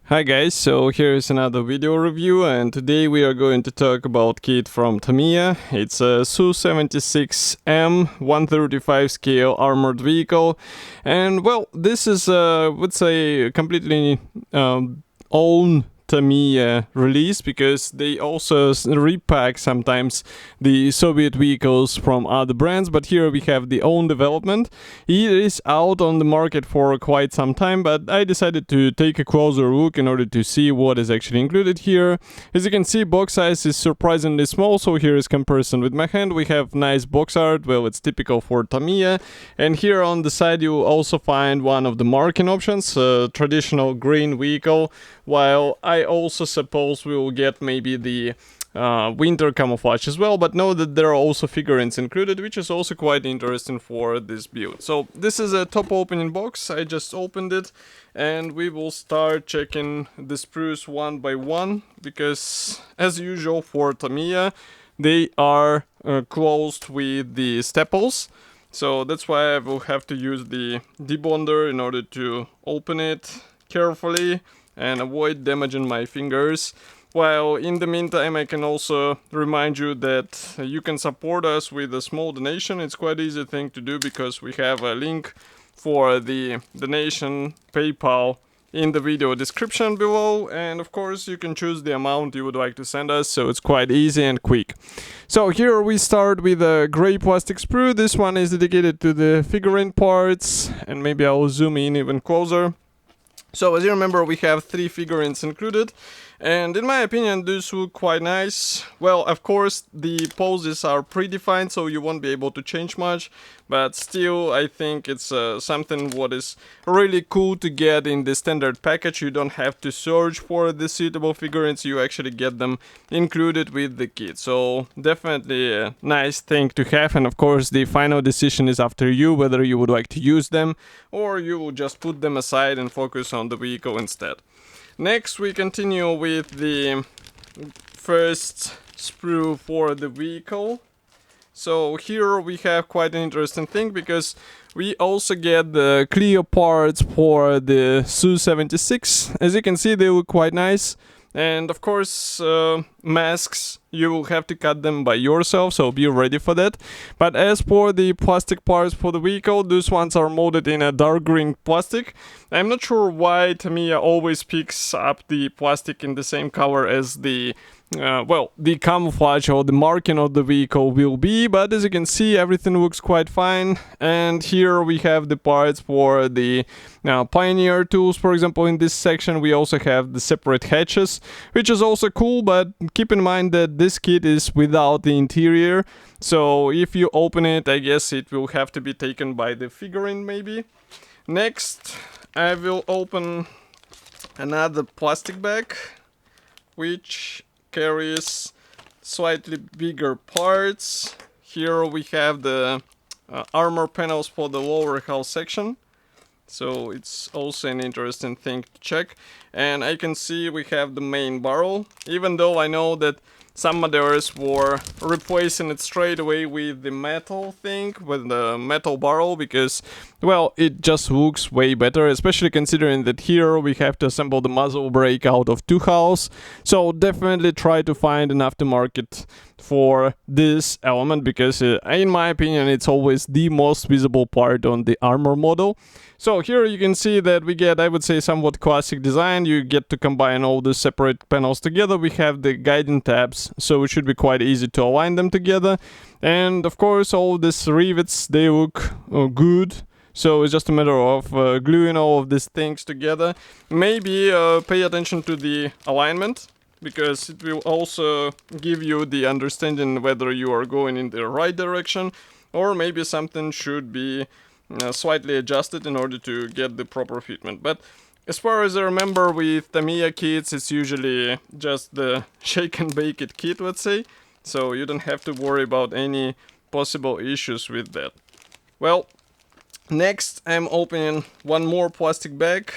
Hi guys, so here's another video review, and today we are going to talk about kit from Tamiya. It's a Su-76M 135 scale armored vehicle, and well, this is would say completely own Tamiya release, because they also repack sometimes the Soviet vehicles from other brands, but here we have the own development. It is out on the market for quite some time, but I decided to take a closer look in order to see what is actually included here. As you can see, box size is surprisingly small, so here is comparison with my hand. We have nice box art, well, it's typical for Tamiya, and here on the side you will also find one of the marking options, traditional green vehicle, while I also suppose we will get maybe the winter camouflage as well, but know that there are also figurines included, which is also quite interesting for this build. So this is a top opening box. I just opened it, and we will start checking the sprues one by one, because as usual for Tamiya, they are closed with the staples. So that's why I will have to use the debonder in order to open it carefully and avoid damaging my fingers. While in the meantime, I can also remind you that you can support us with a small donation. It's quite easy thing to do, because we have a link for the donation PayPal in the video description below, and of course you can choose the amount you would like to send us, so it's quite easy and quick. So here we start with a gray plastic sprue. This one is dedicated to the figurine parts, and maybe I'll zoom in even closer. So as you remember, we have 3 figurines included, and in my opinion these look quite nice. Well, of course the poses are predefined, so you won't be able to change much, but still I think it's something what is really cool to get in the standard package. You don't have to search for the suitable figurines, you actually get them included with the kit. So definitely a nice thing to have, and of course the final decision is after you, whether you would like to use them or you will just put them aside and focus on the vehicle instead. Next we continue with the first sprue for the vehicle. So here we have quite an interesting thing, because we also get the clear parts for the Su-76. As you can see, they look quite nice. And of course, masks, you will have to cut them by yourself, so be ready for that. But as for the plastic parts for the vehicle, those ones are molded in a dark green plastic. I'm not sure why Tamiya always picks up the plastic in the same color as the the camouflage or the marking of the vehicle will be, but as you can see, everything looks quite fine. And here we have the parts for the Pioneer tools. For example, in this section we also have the separate hatches, which is also cool, but keep in mind that this kit is without the interior, so if you open it, I guess it will have to be taken by the figurine maybe. Next, I will open another plastic bag, which carries slightly bigger parts. Here we have the armor panels for the lower hull section, so it's also an interesting thing to check. And I can see we have the main barrel, even though I know that some modders were replacing it straight away with the metal thing, with the metal barrel, because, well, it just looks way better, especially considering that here we have to assemble the muzzle brake out of 2 hulls. So definitely try to find an aftermarket for this element, because in my opinion it's always the most visible part on the armor model. So here you can see that we get, I would say, somewhat classic design. You get to combine all the separate panels together. We have the guiding tabs, so it should be quite easy to align them together. And of course all these rivets, they look good. So it's just a matter of gluing all of these things together. Maybe pay attention to the alignment, because it will also give you the understanding whether you are going in the right direction, or maybe something should be slightly adjusted in order to get the proper fitment. But as far as I remember, with Tamiya kits, it's usually just the shake and bake it kit, let's say, so you don't have to worry about any possible issues with that. Well, next I'm opening one more plastic bag,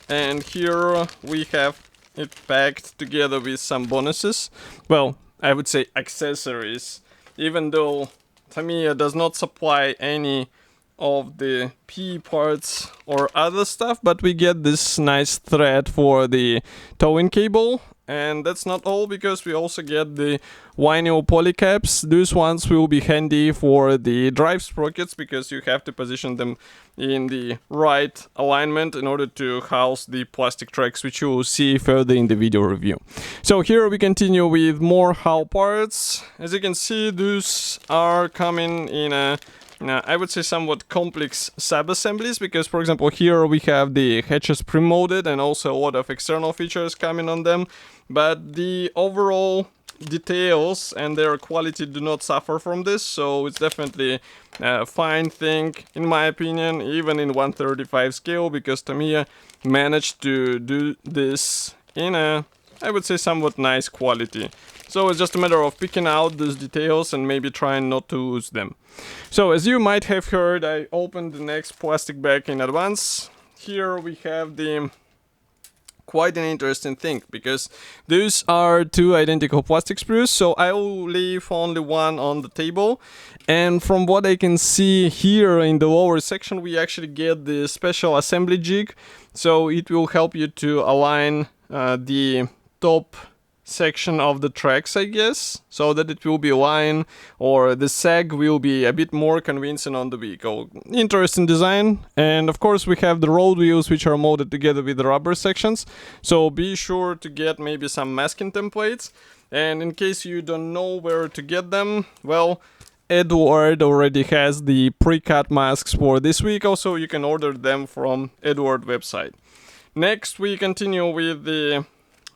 and here we have it packed together with some bonuses. Well, I would say accessories, even though Tamiya does not supply any of the P parts or other stuff, but we get this nice thread for the towing cable. And that's not all, because we also get the vinyl polycaps. These ones will be handy for the drive sprockets, because you have to position them in the right alignment in order to house the plastic tracks, which you will see further in the video review. So here we continue with more hull parts. As you can see, these are coming in a I would say somewhat complex sub-assemblies, because for example here we have the hatches pre-molded and also a lot of external features coming on them, but the overall details and their quality do not suffer from this, so it's definitely a fine thing in my opinion, even in 135 scale, because Tamiya managed to do this in a, I would say, somewhat nice quality. So it's just a matter of picking out these details and maybe trying not to lose them. So as you might have heard, I opened the next plastic bag in advance. Here we have the quite an interesting thing, because these are two identical plastic sprues, so I will leave only one on the table. And from what I can see here in the lower section, we actually get the special assembly jig, so it will help you to align the top section of the tracks, I guess, so that it will be aligned, or the sag will be a bit more convincing on the vehicle. Interesting design. And of course we have the road wheels, which are molded together with the rubber sections, so be sure to get maybe some masking templates. And in case you don't know where to get them, well, Edward already has the pre-cut masks for this vehicle, so you can order them from Edward website. Next we continue with the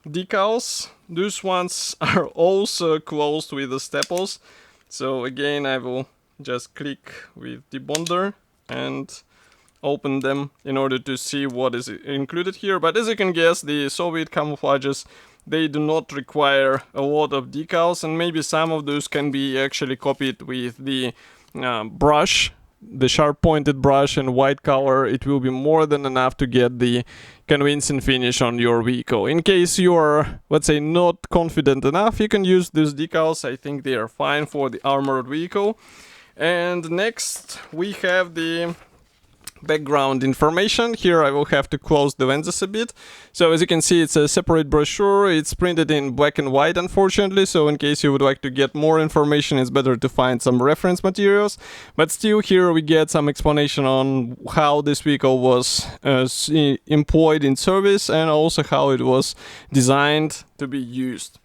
decals. These ones are also closed with the staples, so again I will just click with the bonder and open them in order to see what is included here. But as you can guess, the Soviet camouflages, they do not require a lot of decals, and maybe some of those can be actually copied with the brush, the sharp pointed brush and white color. It will be more than enough to get the convincing finish on your vehicle. In case you are, let's say, not confident enough, you can use these decals. I think they are fine for the armored vehicle. And next we have the background information. Here I will have to close the lenses a bit. So as you can see, it's a separate brochure. It's printed in black and white, unfortunately, so in case you would like to get more information, it's better to find some reference materials. But still, here we get some explanation on how this vehicle was employed in service, and also how it was designed to be used.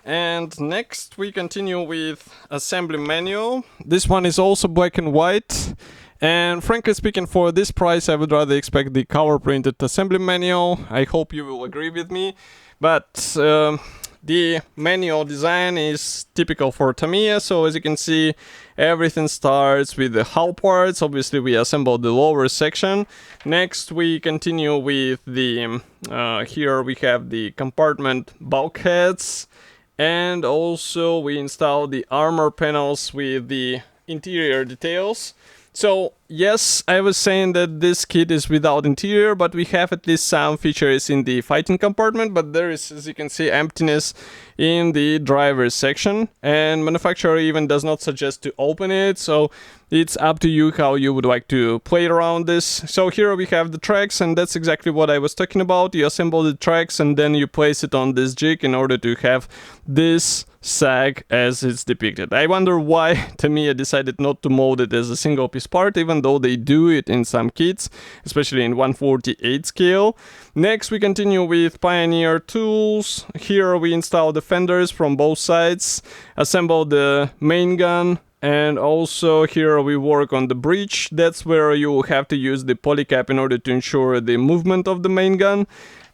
And next we continue with assembly manual. This one is also black and white. And frankly speaking, for this price, I would rather expect the color printed assembly manual. I hope you will agree with me. But the manual design is typical for Tamiya. So as you can see, everything starts with the hull parts. Obviously, we assemble the lower section. Next, we continue with the, here we have the compartment bulkheads. And also we install the armor panels with the interior details. So yes, I was saying that this kit is without interior, but we have at least some features in the fighting compartment, but there is, as you can see, emptiness in the driver's section, and manufacturer even does not suggest to open it, so it's up to you how you would like to play around this. So here we have the tracks, and that's exactly what I was talking about. You assemble the tracks and then you place it on this jig in order to have this sag as it's depicted. I wonder why Tamiya decided not to mold it as a single piece part, even though they do it in some kits, especially in 148 scale. Next we continue with Pioneer tools. Here we install the fenders from both sides, assemble the main gun, and also here we work on the breech. That's where you will have to use the polycap in order to ensure the movement of the main gun.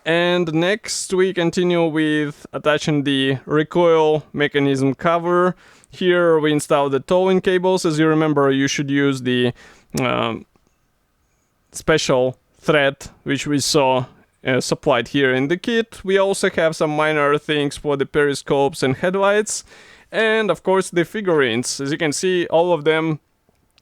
And next we continue with attaching the recoil mechanism cover. Here we install the towing cables. As you remember, you should use the special thread which we saw supplied here in the kit. We also have some minor things for the periscopes and headlights. And of course the figurines. As you can see, all of them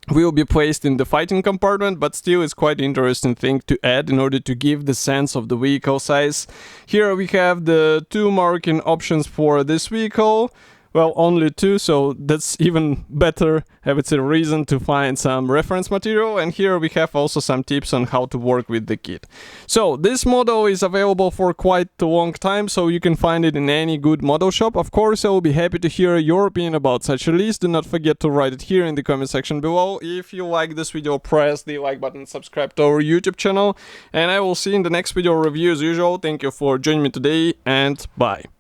will be placed in the fighting compartment, but still it's quite interesting thing to add in order to give the sense of the vehicle size. Here we have the two marking options for this vehicle. well, only 2, so that's even better, I would say, reason to find some reference material. And here we have also some tips on how to work with the kit. So this model is available for quite a long time, so you can find it in any good model shop. Of course, I will be happy to hear your opinion about such a list. Do not forget to write it here in the comment section below. If you like this video, press the like button, subscribe to our YouTube channel, and I will see you in the next video review as usual. Thank you for joining me today, and bye.